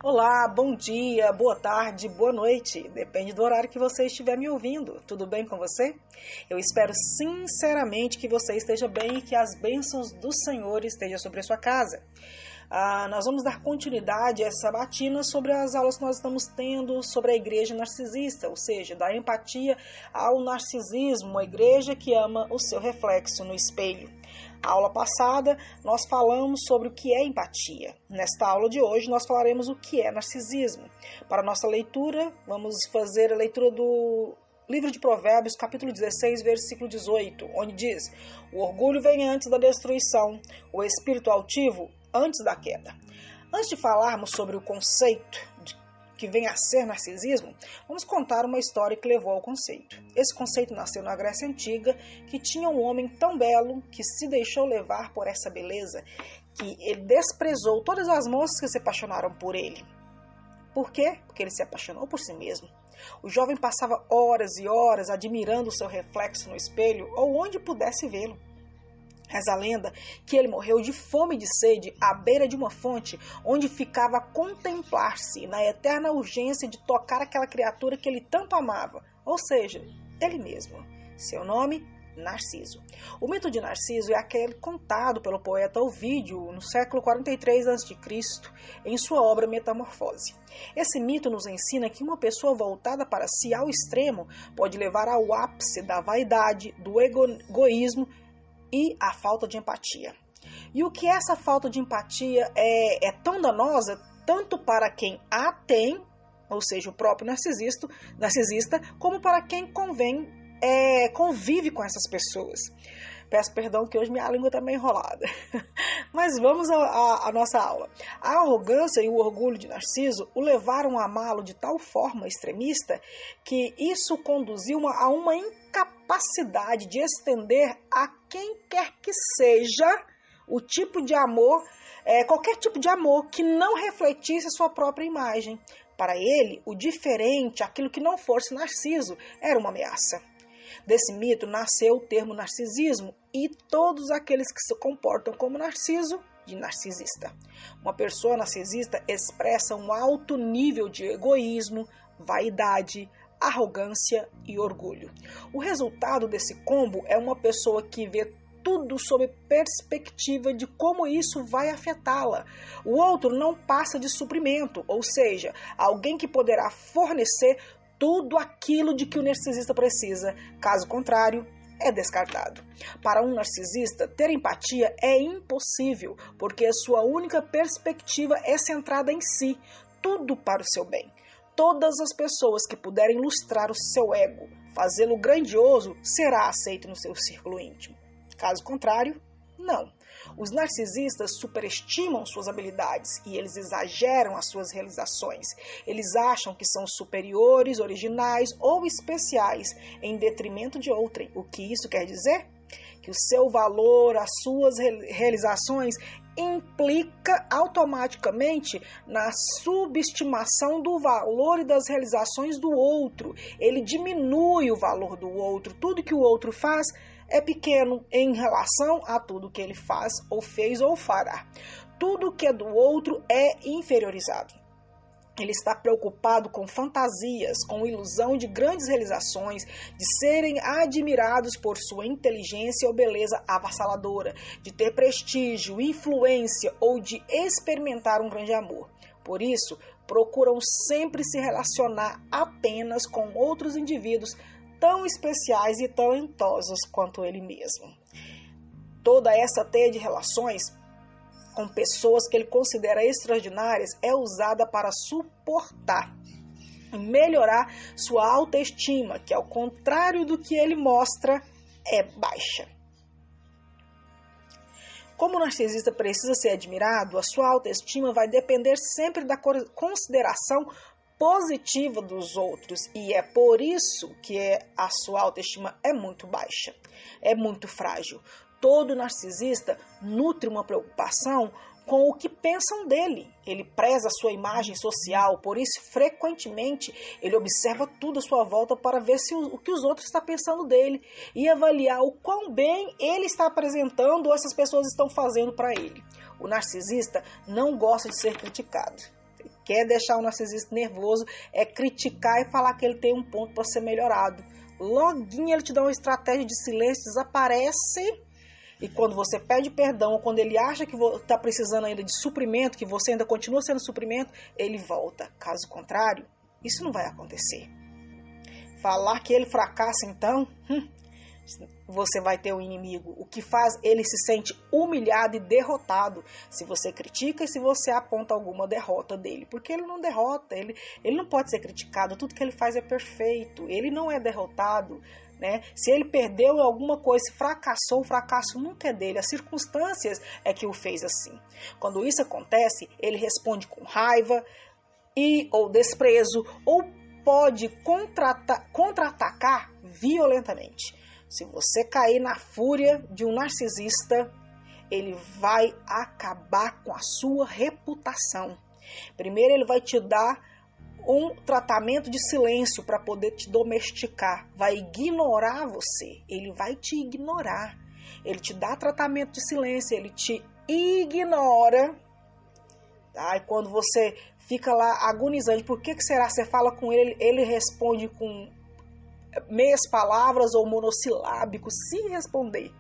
Olá, bom dia, boa tarde, boa noite. Depende do horário que você estiver me ouvindo. Tudo bem com você? Eu espero sinceramente que você esteja bem e que as bênçãos do Senhor estejam sobre a sua casa. Nós vamos dar continuidade a essa sabatina sobre as aulas que nós estamos tendo sobre a igreja narcisista, ou seja, da empatia ao narcisismo, uma igreja que ama o seu reflexo no espelho. Na aula passada, nós falamos sobre o que é empatia. Nesta aula de hoje, nós falaremos o que é narcisismo. Para a nossa leitura, vamos fazer a leitura do livro de Provérbios, capítulo 16, versículo 18, onde diz: o orgulho vem antes da destruição, o espírito altivo antes da queda. Antes de falarmos sobre o conceito que vem a ser narcisismo, vamos contar uma história que levou ao conceito. Esse conceito nasceu na Grécia Antiga, que tinha um homem tão belo que se deixou levar por essa beleza, que ele desprezou todas as moças que se apaixonaram por ele. Por quê? Porque ele se apaixonou por si mesmo. O jovem passava horas e horas admirando o seu reflexo no espelho ou onde pudesse vê-lo. Reza a lenda que ele morreu de fome e de sede à beira de uma fonte, onde ficava a contemplar-se na eterna urgência de tocar aquela criatura que ele tanto amava, ou seja, ele mesmo. Seu nome, Narciso. O mito de Narciso é aquele contado pelo poeta Ovídio no século 43 a.C., em sua obra Metamorfose. Esse mito nos ensina que uma pessoa voltada para si ao extremo pode levar ao ápice da vaidade, do egoísmo e a falta de empatia. E o que essa falta de empatia é tão danosa, tanto para quem a tem, ou seja, o próprio narcisista, como para quem convive com essas pessoas. Peço perdão que hoje minha língua está meio enrolada. Mas vamos à nossa aula. A arrogância e o orgulho de Narciso o levaram a amá-lo de tal forma extremista que isso conduziu a uma incapacidade de estender a quem quer que seja o tipo de amor, qualquer tipo de amor que não refletisse a sua própria imagem. Para ele, o diferente, aquilo que não fosse Narciso, era uma ameaça. Desse mito nasceu o termo narcisismo e todos aqueles que se comportam como Narciso, de narcisista. Uma pessoa narcisista expressa um alto nível de egoísmo, vaidade, arrogância e orgulho. O resultado desse combo é uma pessoa que vê tudo sob perspectiva de como isso vai afetá-la. O outro não passa de suprimento, ou seja, alguém que poderá fornecer tudo aquilo de que o narcisista precisa. Caso contrário, é descartado. Para um narcisista, ter empatia é impossível, porque a sua única perspectiva é centrada em si, tudo para o seu bem. Todas as pessoas que puderem ilustrar o seu ego, fazê-lo grandioso, será aceito no seu círculo íntimo. Caso contrário, não. Os narcisistas superestimam suas habilidades e eles exageram as suas realizações. Eles acham que são superiores, originais ou especiais em detrimento de outrem. O que isso quer dizer? Que o seu valor, as suas realizações implica automaticamente na subestimação do valor e das realizações do outro. Ele diminui o valor do outro. Tudo que o outro faz é pequeno em relação a tudo que ele faz, ou fez, ou fará. Tudo que é do outro é inferiorizado. Ele está preocupado com fantasias, com ilusão de grandes realizações, de serem admirados por sua inteligência ou beleza avassaladora, de ter prestígio, influência ou de experimentar um grande amor. Por isso, procuram sempre se relacionar apenas com outros indivíduos tão especiais e talentosos quanto ele mesmo. Toda essa teia de relações com pessoas que ele considera extraordinárias é usada para suportar e melhorar sua autoestima, que ao contrário do que ele mostra, é baixa. Como o narcisista precisa ser admirado, a sua autoestima vai depender sempre da consideração positiva dos outros, e é por isso que a sua autoestima é muito baixa, é muito frágil. Todo narcisista nutre uma preocupação com o que pensam dele. Ele preza a sua imagem social, por isso frequentemente ele observa tudo à sua volta para ver o que os outros estão pensando dele e avaliar o quão bem ele está apresentando ou essas pessoas estão fazendo para ele. O narcisista não gosta de ser criticado. quer deixar o narcisista nervoso é criticar e falar que ele tem um ponto para ser melhorado. Loguinho ele te dá uma estratégia de silêncio, desaparece, e quando você pede perdão, ou quando ele acha que está precisando ainda de suprimento, que você ainda continua sendo suprimento, ele volta. Caso contrário, isso não vai acontecer. Falar que ele fracassa, então, você vai ter um inimigo. O que faz ele se sente humilhado e derrotado se você critica e se você aponta alguma derrota dele. Porque ele não derrota, ele não pode ser criticado, tudo que ele faz é perfeito, ele não é derrotado, né? Se ele perdeu alguma coisa, se fracassou, o fracasso nunca é dele, as circunstâncias é que o fez assim. Quando isso acontece, ele responde com raiva ou desprezo, ou pode contra-atacar violentamente. Se você cair na fúria de um narcisista, ele vai acabar com a sua reputação. Primeiro, ele vai te dar um tratamento de silêncio para poder te domesticar. Vai ignorar você. Ele vai te ignorar. Ele te dá tratamento de silêncio, ele te ignora. Tá? E quando você fica lá agonizante, por que será? Você fala com ele, ele responde com meias palavras ou monossilábico, se responder.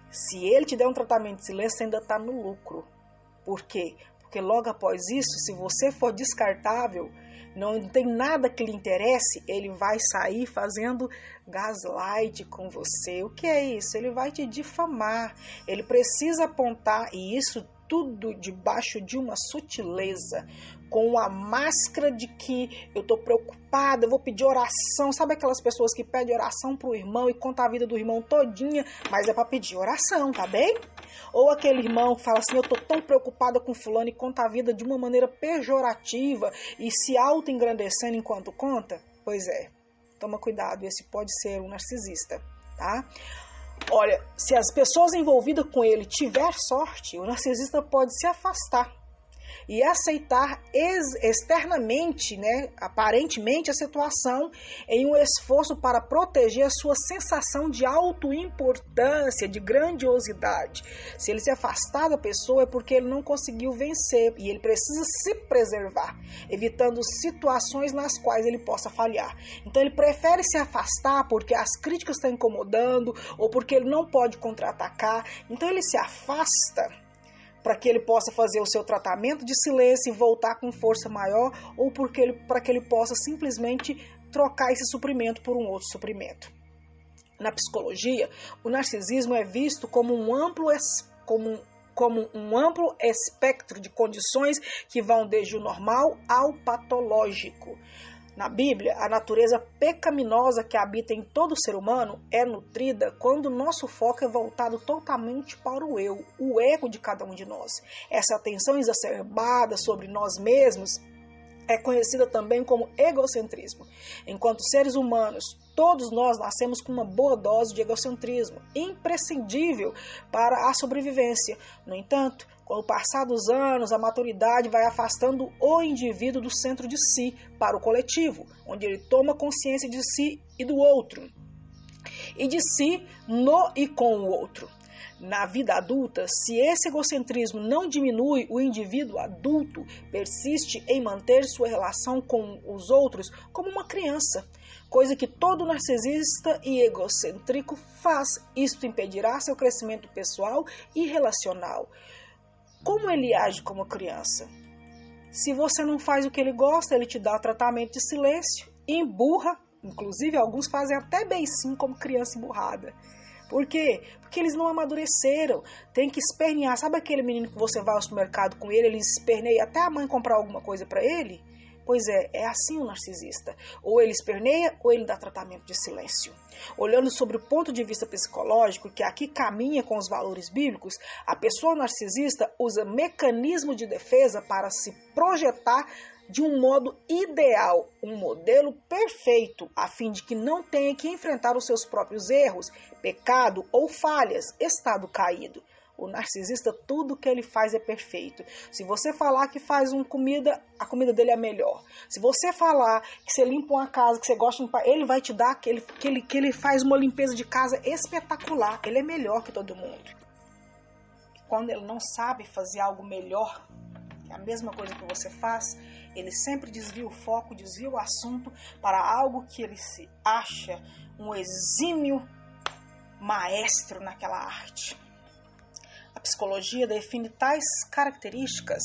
Se ele te der um tratamento de silêncio, você ainda está no lucro. Por quê? Porque logo após isso, se você for descartável, não tem nada que lhe interesse, ele vai sair fazendo gaslight com você. O que é isso? Ele vai te difamar. Ele precisa apontar, e isso tudo debaixo de uma sutileza, com a máscara de que eu tô preocupada, eu vou pedir oração. Sabe aquelas pessoas que pedem oração pro irmão e conta a vida do irmão todinha, mas é para pedir oração, tá bem? Ou aquele irmão que fala assim, eu tô tão preocupada com fulano e conta a vida de uma maneira pejorativa e se auto-engrandecendo enquanto conta? Pois é, toma cuidado, esse pode ser um narcisista, tá? Olha, se as pessoas envolvidas com ele tiver sorte, o narcisista pode se afastar e aceitar externamente, né, aparentemente, a situação em um esforço para proteger a sua sensação de autoimportância, de grandiosidade. Se ele se afastar da pessoa é porque ele não conseguiu vencer e ele precisa se preservar, evitando situações nas quais ele possa falhar. Então ele prefere se afastar porque as críticas estão incomodando ou porque ele não pode contra-atacar. Então ele se afasta para que ele possa fazer o seu tratamento de silêncio e voltar com força maior, ou para que ele possa simplesmente trocar esse suprimento por um outro suprimento. Na psicologia, o narcisismo é visto como um amplo espectro de condições que vão desde o normal ao patológico. Na Bíblia, a natureza pecaminosa que habita em todo ser humano é nutrida quando o nosso foco é voltado totalmente para o eu, o ego de cada um de nós. Essa atenção exacerbada sobre nós mesmos é conhecida também como egocentrismo. Enquanto seres humanos, todos nós nascemos com uma boa dose de egocentrismo, imprescindível para a sobrevivência. No entanto, com o passar dos anos, a maturidade vai afastando o indivíduo do centro de si para o coletivo, onde ele toma consciência de si e do outro, e de si no e com o outro. Na vida adulta, se esse egocentrismo não diminui, o indivíduo adulto persiste em manter sua relação com os outros como uma criança, coisa que todo narcisista e egocêntrico faz. Isto impedirá seu crescimento pessoal e relacional. Como ele age como criança? Se você não faz o que ele gosta, ele te dá tratamento de silêncio, emburra, inclusive alguns fazem até beicinho como criança emburrada. Por quê? Porque eles não amadureceram, tem que espernear. Sabe aquele menino que você vai ao supermercado com ele, ele esperneia até a mãe comprar alguma coisa para ele? Pois é assim o narcisista. Ou ele esperneia ou ele dá tratamento de silêncio. Olhando sobre o ponto de vista psicológico, que aqui caminha com os valores bíblicos, a pessoa narcisista usa mecanismo de defesa para se projetar de um modo ideal, um modelo perfeito, a fim de que não tenha que enfrentar os seus próprios erros, pecado ou falhas, estado caído. O narcisista, tudo que ele faz é perfeito. Se você falar que faz uma comida, a comida dele é melhor. Se você falar que você limpa uma casa, que você gosta de limpar, ele vai te dar que ele faz uma limpeza de casa espetacular. Ele é melhor que todo mundo. Quando ele não sabe fazer algo melhor, que é a mesma coisa que você faz, Ele sempre desvia o foco, desvia o assunto para algo que ele se acha um exímio maestro naquela arte. A psicologia define tais características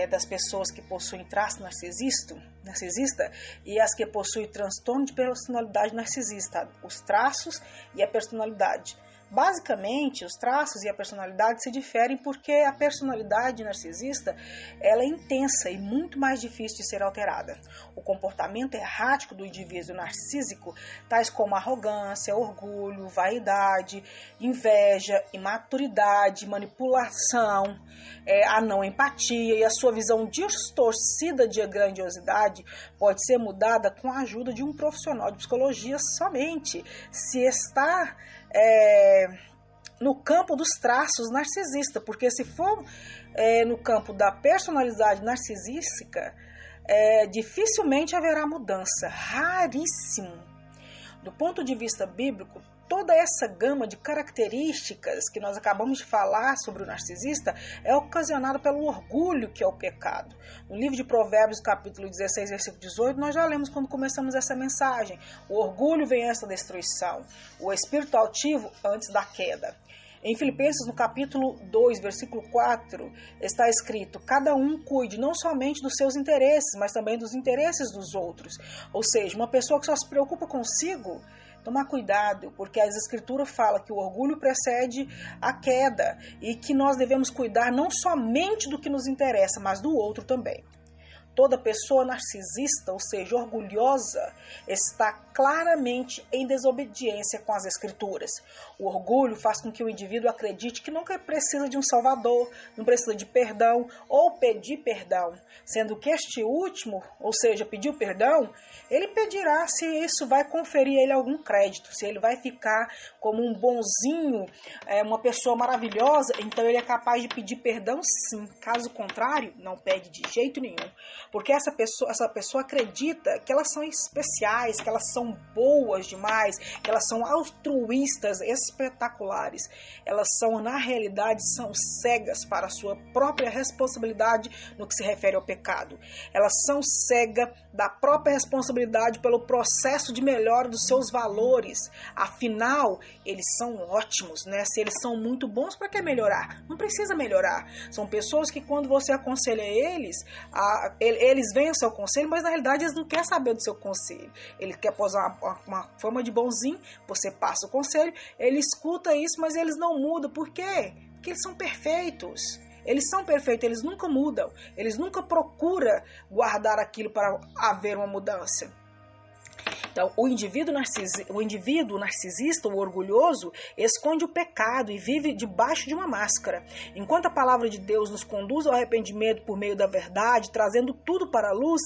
das pessoas que possuem traço narcisista e as que possuem transtorno de personalidade narcisista, os traços e a personalidade. Basicamente, os traços e a personalidade se diferem porque a personalidade narcisista ela é intensa e muito mais difícil de ser alterada. O comportamento errático do indivíduo narcísico, tais como arrogância, orgulho, vaidade, inveja, imaturidade, manipulação, a não empatia e a sua visão distorcida de grandiosidade, pode ser mudada com a ajuda de um profissional de psicologia somente, se está no campo dos traços narcisistas, porque se for no campo da personalidade narcisística, dificilmente haverá mudança, raríssimo. Do ponto de vista bíblico, toda essa gama de características que nós acabamos de falar sobre o narcisista é ocasionada pelo orgulho, que é o pecado. No livro de Provérbios, capítulo 16, versículo 18, nós já lemos quando começamos essa mensagem. O orgulho vem antes da destruição, o espírito altivo antes da queda. Em Filipenses, no capítulo 2, versículo 4, está escrito: cada um cuide não somente dos seus interesses, mas também dos interesses dos outros. Ou seja, uma pessoa que só se preocupa consigo, tomar cuidado, porque as escrituras falam que o orgulho precede a queda e que nós devemos cuidar não somente do que nos interessa, mas do outro também. Toda pessoa narcisista, ou seja, orgulhosa, está claramente em desobediência com as escrituras. O orgulho faz com que o indivíduo acredite que nunca precisa de um salvador, não precisa de perdão ou pedir perdão, sendo que este último, ou seja, pedir o perdão, ele pedirá se isso vai conferir a ele algum crédito, se ele vai ficar como um bonzinho, uma pessoa maravilhosa, então ele é capaz de pedir perdão sim, caso contrário, não pede de jeito nenhum. Porque essa pessoa acredita que elas são especiais, que elas são boas demais, que elas são altruístas, espetaculares. Elas são, na realidade, são cegas para a sua própria responsabilidade no que se refere ao pecado. Elas são cegas da própria responsabilidade pelo processo de melhora dos seus valores. Afinal, eles são ótimos, né? Se eles são muito bons, para que melhorar? Não precisa melhorar. São pessoas que quando você aconselha eles vêm ao seu conselho, mas na realidade eles não querem saber do seu conselho. Ele quer posar uma forma de bonzinho, você passa o conselho, ele escuta isso, mas eles não mudam. Por quê? Porque eles são perfeitos. Eles são perfeitos, eles nunca mudam. Eles nunca procuram guardar aquilo para haver uma mudança. Então, o indivíduo narcisista, o orgulhoso, esconde o pecado e vive debaixo de uma máscara. Enquanto a palavra de Deus nos conduz ao arrependimento por meio da verdade, trazendo tudo para a luz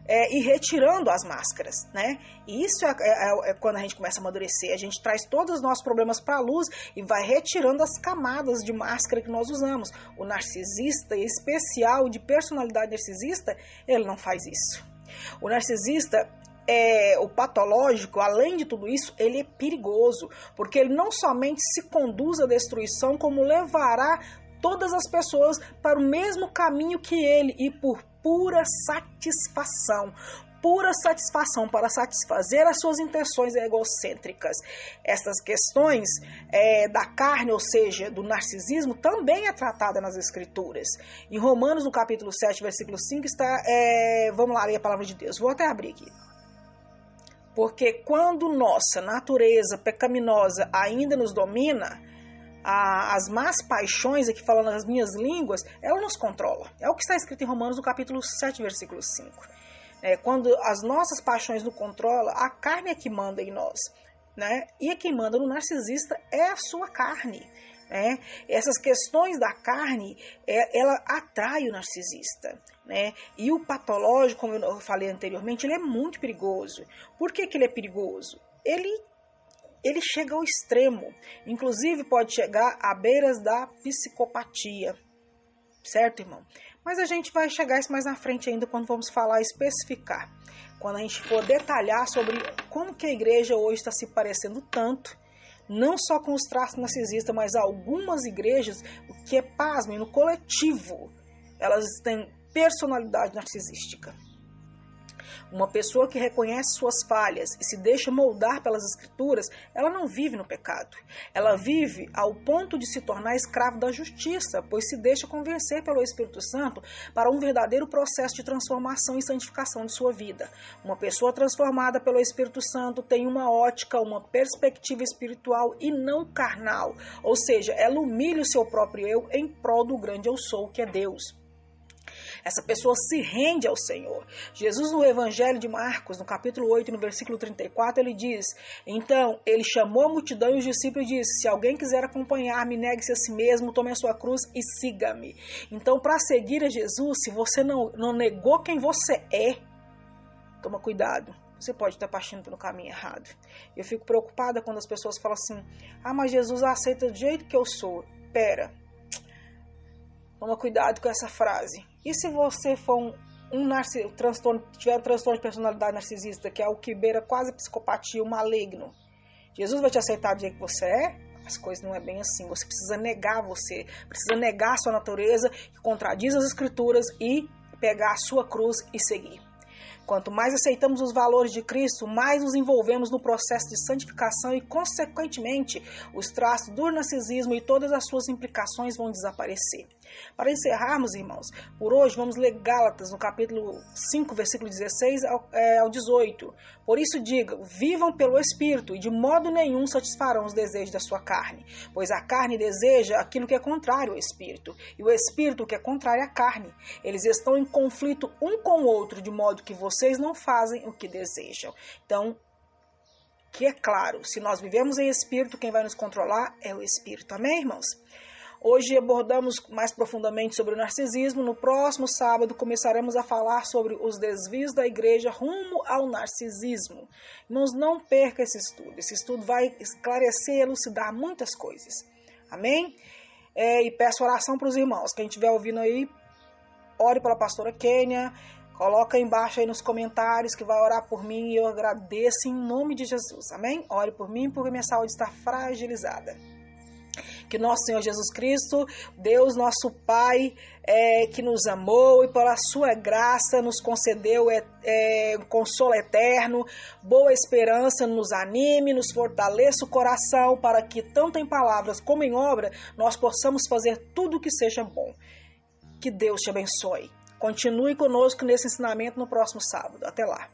e retirando as máscaras, né? E isso é quando a gente começa a amadurecer. A gente traz todos os nossos problemas para a luz e vai retirando as camadas de máscara que nós usamos. O narcisista, em especial de personalidade narcisista, ele não faz isso. O narcisista, o patológico, além de tudo isso, ele é perigoso, porque ele não somente se conduz à destruição, como levará todas as pessoas para o mesmo caminho que ele, e por pura satisfação, para satisfazer as suas intenções egocêntricas. Essas questões da carne, ou seja, do narcisismo, também é tratada nas Escrituras. Em Romanos, no capítulo 7, versículo 5, está, vamos lá ler a palavra de Deus, vou até abrir aqui. Porque quando nossa natureza pecaminosa ainda nos domina, as más paixões, aqui falando nas minhas línguas, ela nos controla. É o que está escrito em Romanos, no capítulo 7, versículo 5. Quando as nossas paixões nos controlam, a carne é que manda em nós, né? E quem manda no narcisista é a sua carne. Essas questões da carne, ela atrai o narcisista, né? E o patológico, como eu falei anteriormente, ele é muito perigoso. Por que ele é perigoso? Ele chega ao extremo, inclusive pode chegar à beiras da psicopatia, certo, irmão? Mas a gente vai chegar isso mais na frente ainda, quando vamos falar, especificar, quando a gente for detalhar sobre como que a igreja hoje está se parecendo tanto, não só com os traços narcisistas, mas algumas igrejas, o que é pasmem, no coletivo, elas têm personalidade narcisística. Uma pessoa que reconhece suas falhas e se deixa moldar pelas escrituras, ela não vive no pecado. Ela vive ao ponto de se tornar escravo da justiça, pois se deixa convencer pelo Espírito Santo para um verdadeiro processo de transformação e santificação de sua vida. Uma pessoa transformada pelo Espírito Santo tem uma ótica, uma perspectiva espiritual e não carnal. Ou seja, ela humilha o seu próprio eu em prol do grande eu sou, que é Deus. Essa pessoa se rende ao Senhor. Jesus, no Evangelho de Marcos, no capítulo 8, no versículo 34, ele diz: então, ele chamou a multidão e os discípulos e disse: se alguém quiser acompanhar-me, negue-se a si mesmo, tome a sua cruz e siga-me. Então, para seguir a Jesus, se você não negou quem você é, toma cuidado. Você pode estar partindo pelo caminho errado. Eu fico preocupada quando as pessoas falam assim: mas Jesus aceita do jeito que eu sou. Pera. Toma cuidado com essa frase. E se você for tiver um transtorno de personalidade narcisista, que é o que beira quase psicopatia, o maligno, Jesus vai te aceitar do jeito que você é? As coisas não é bem assim. Você precisa negar precisa negar a sua natureza, que contradiz as escrituras, e pegar a sua cruz e seguir. Quanto mais aceitamos os valores de Cristo, mais nos envolvemos no processo de santificação e, consequentemente, os traços do narcisismo e todas as suas implicações vão desaparecer. Para encerrarmos, irmãos, por hoje vamos ler Gálatas, no capítulo 5, versículo 16 ao 18. Por isso digo, vivam pelo Espírito e de modo nenhum satisfarão os desejos da sua carne, pois a carne deseja aquilo que é contrário ao Espírito, e o Espírito que é contrário à carne. Eles estão em conflito um com o outro, de modo que vocês não fazem o que desejam. Então, que é claro, se nós vivemos em Espírito, quem vai nos controlar é o Espírito. Amém, irmãos? Hoje abordamos mais profundamente sobre o narcisismo. No próximo sábado começaremos a falar sobre os desvios da igreja rumo ao narcisismo. Irmãos, não perca esse estudo. Esse estudo vai esclarecer e elucidar muitas coisas. Amém? E peço oração para os irmãos. Quem estiver ouvindo aí, ore para a pastora Kênia. Coloca aí embaixo aí nos comentários que vai orar por mim e eu agradeço em nome de Jesus. Amém? Ore por mim porque minha saúde está fragilizada. Que nosso Senhor Jesus Cristo, Deus nosso Pai, que nos amou e pela sua graça nos concedeu consolo eterno, boa esperança, nos anime, nos fortaleça o coração para que tanto em palavras como em obra nós possamos fazer tudo o que seja bom. Que Deus te abençoe. Continue conosco nesse ensinamento no próximo sábado. Até lá.